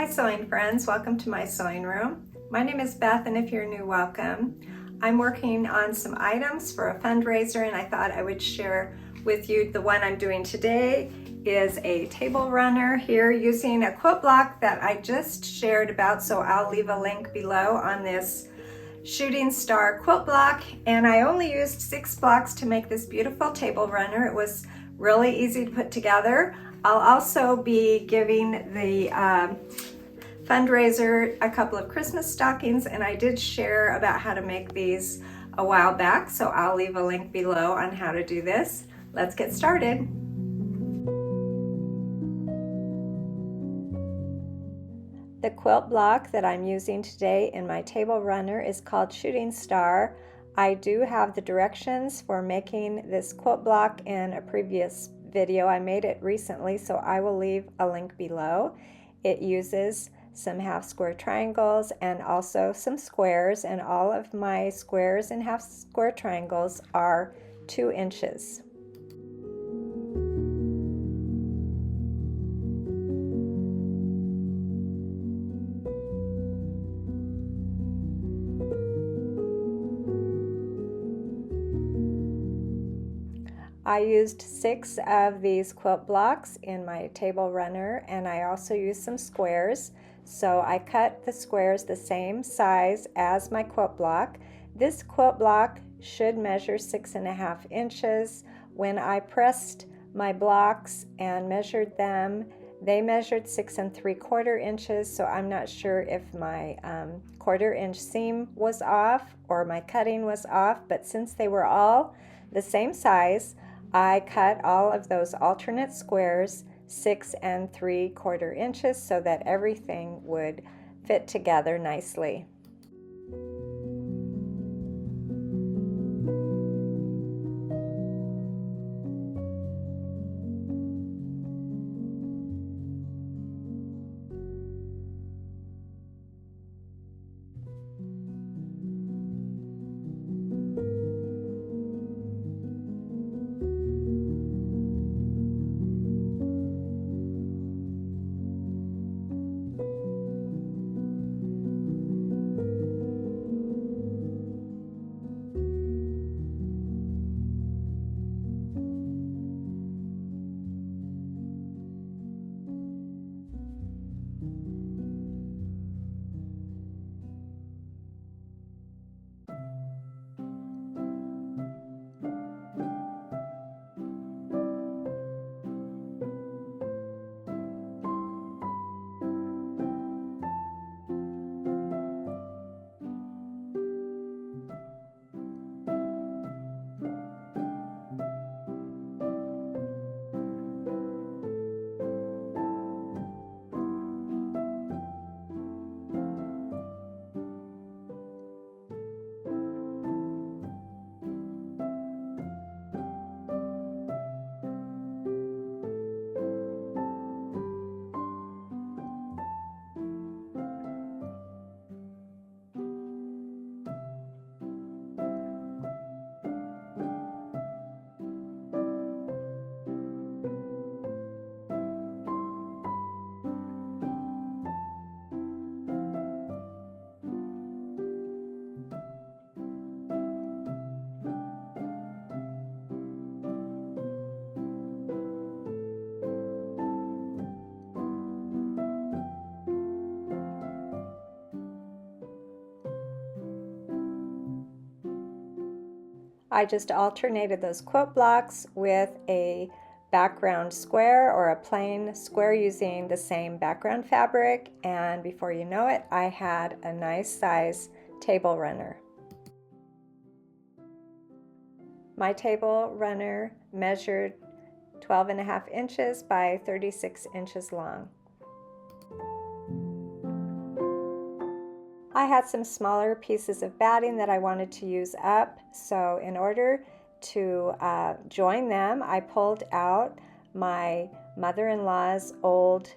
Hi sewing friends, welcome to my sewing room. My name is Beth, and if you're new, welcome. I'm working on some items for a fundraiser, and I thought I would share with you the one I'm doing today is a table runner here using a quilt block that I just shared about, so I'll leave a link below on this shooting star quilt block. And I only used 6 blocks to make this beautiful table runner. It was really easy to put together. I'll also be giving the fundraiser a couple of Christmas stockings, and I did share about how to make these a while back, so I'll leave a link below on how to do this. Let's get started. The quilt block that I'm using today in my table runner is called Shooting Star. I do have the directions for making this quilt block in a previous video. I made it recently, so I will leave a link below. It uses some half square triangles and also some squares, and all of my squares and half square triangles are 2 inches. I used 6 of these quilt blocks in my table runner, and I also used some squares. So I cut the squares the same size as my quilt block. This quilt block should measure 6.5 inches. When I pressed my blocks and measured them, they measured 6 3/4 inches, so I'm not sure if my 1/4 inch seam was off or my cutting was off, but since they were all the same size, I cut all of those alternate squares 6 3/4 inches so that everything would fit together nicely. I just alternated those quilt blocks with a background square or a plain square using the same background fabric, and before you know it, I had a nice size table runner. My table runner measured 12.5 inches by 36 inches long. I had some smaller pieces of batting that I wanted to use up, so in order to join them, I pulled out my mother-in-law's old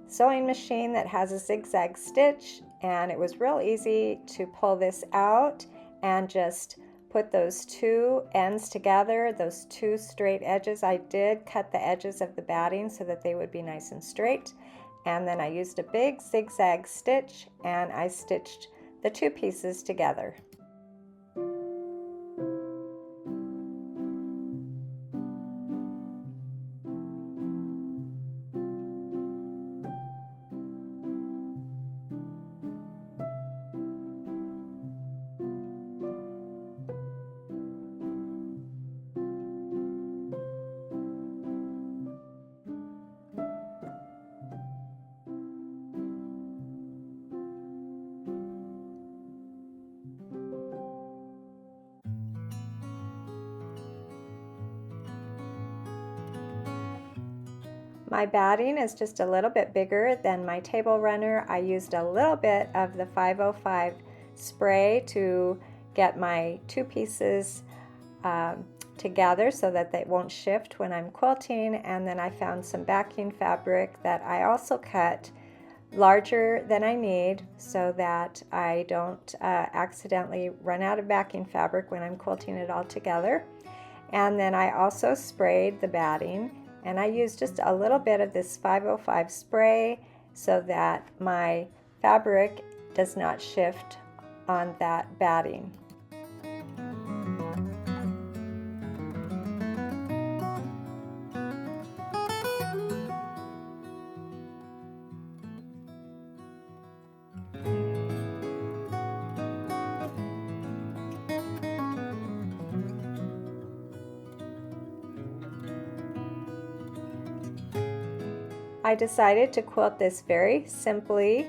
sewing machine that has a zigzag stitch, and it was real easy to pull this out and just put those 2 ends together, those 2 straight edges. I did cut the edges of the batting so that they would be nice and straight, and then I used a big zigzag stitch and I stitched the two pieces together. My batting is just a little bit bigger than my table runner. I used a little bit of the 505 spray to get my two pieces together so that they won't shift when I'm quilting, and then I found some backing fabric that I also cut larger than I need so that I don't accidentally run out of backing fabric when I'm quilting it all together. And then I also sprayed the batting, and I used just a little bit of this 505 spray so that my fabric does not shift on that batting. I decided to quilt this very simply,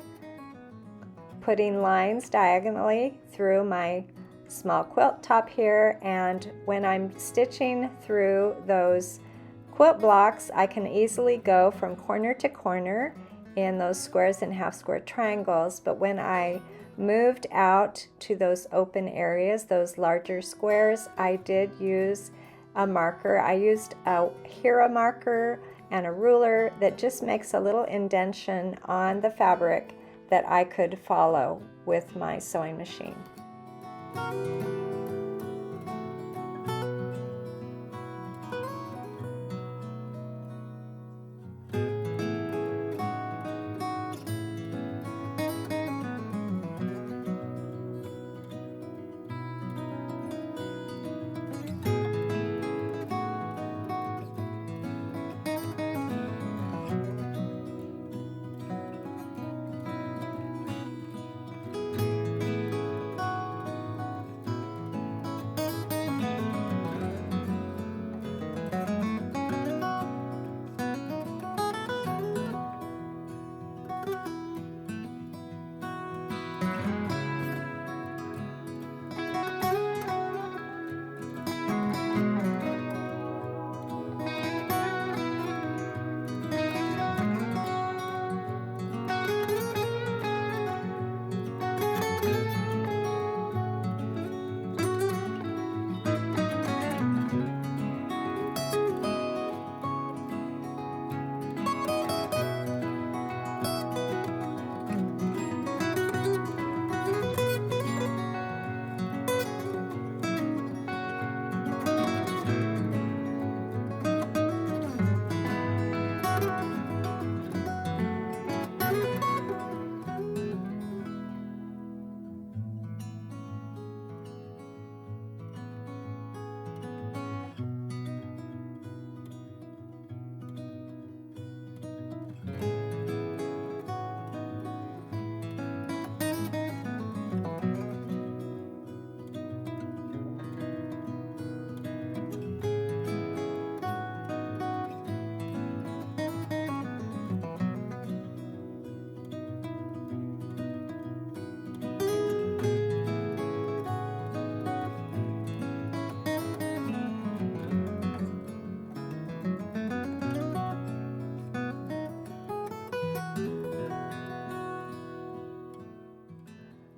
putting lines diagonally through my small quilt top here, and when I'm stitching through those quilt blocks, I can easily go from corner to corner in those squares and half square triangles, but when I moved out to those open areas, those larger squares, I did use a marker. I used a Hera marker and a ruler that just makes a little indentation on the fabric that I could follow with my sewing machine.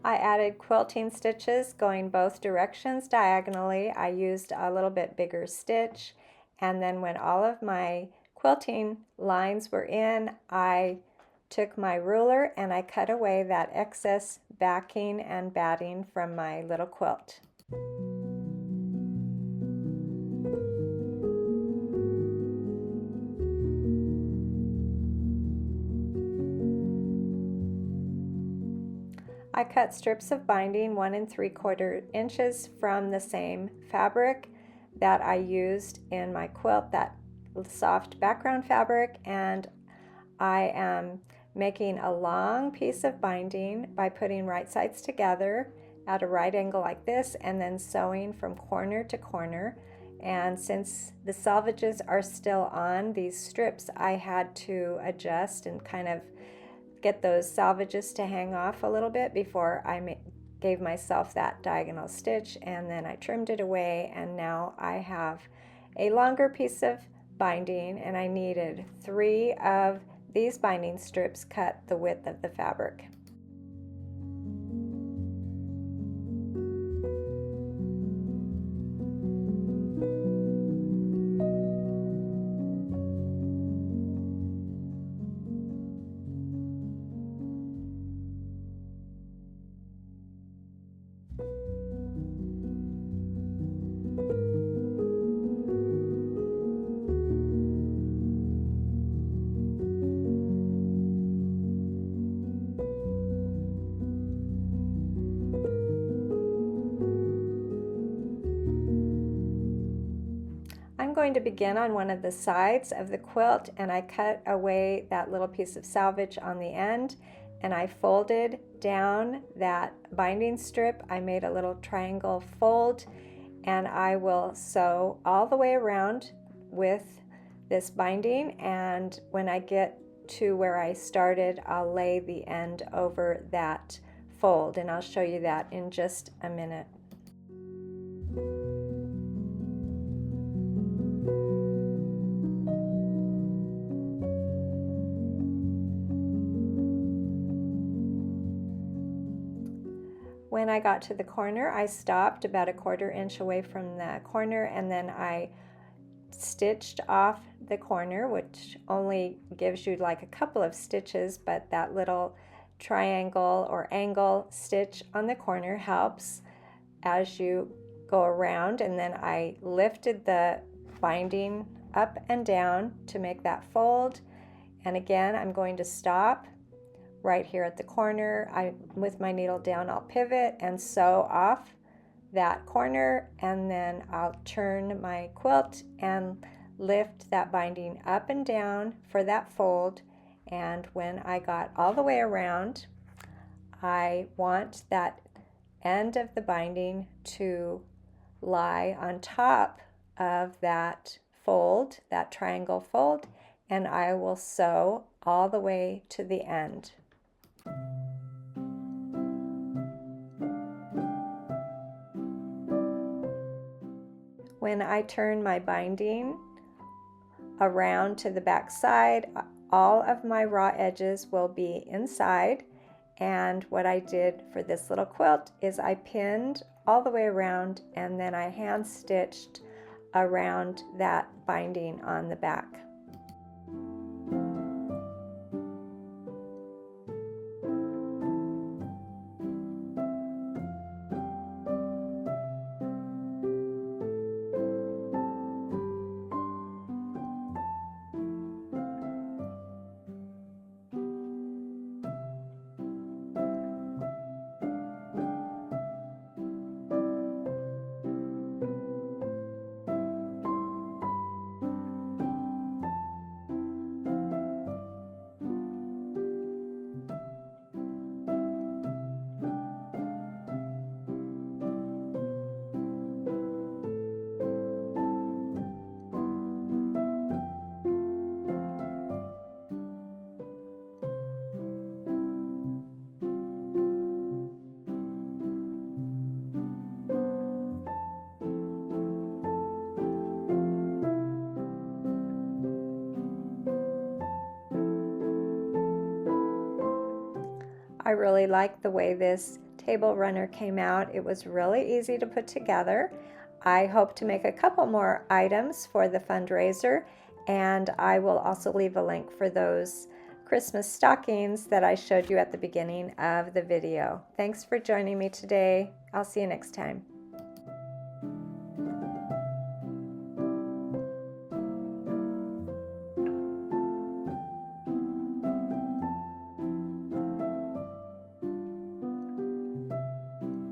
I added quilting stitches going both directions diagonally. I used a little bit bigger stitch, and then when all of my quilting lines were in, I took my ruler and I cut away that excess backing and batting from my little quilt. cut strips of binding 1 3/4 inches from the same fabric that I used in my quilt, that soft background fabric, and I am making a long piece of binding by putting right sides together at a right angle like this and then sewing from corner to corner. And since the selvages are still on these strips, I had to adjust and kind of get those selvages to hang off a little bit before I gave myself that diagonal stitch, and then I trimmed it away, and now I have a longer piece of binding, and I needed 3 of these binding strips cut the width of the fabric. I'm going to begin on one of the sides of the quilt, and I cut away that little piece of selvage on the end, and I folded down that binding strip. I made a little triangle fold, and I will sew all the way around with this binding, and when I get to where I started, I'll lay the end over that fold, and I'll show you that in just a minute. When I got to the corner, I stopped about a 1/4 inch away from the corner, and then I stitched off the corner, which only gives you like a couple of stitches, but that little triangle or angle stitch on the corner helps as you go around. And then I lifted the binding up and down to make that fold, and again I'm going to stop right here at the corner. With my needle down, I'll pivot and sew off that corner, and then I'll turn my quilt and lift that binding up and down for that fold. And when I got all the way around, I want that end of the binding to lie on top of that fold, that triangle fold, and I will sew all the way to the end. When I turn my binding around to the back side, all of my raw edges will be inside, and what I did for this little quilt is I pinned all the way around, and then I hand stitched around that binding on the back. I really like the way this table runner came out. It was really easy to put together. I hope to make a couple more items for the fundraiser, and I will also leave a link for those Christmas stockings that I showed you at the beginning of the video. Thanks for joining me today. I'll see you next time.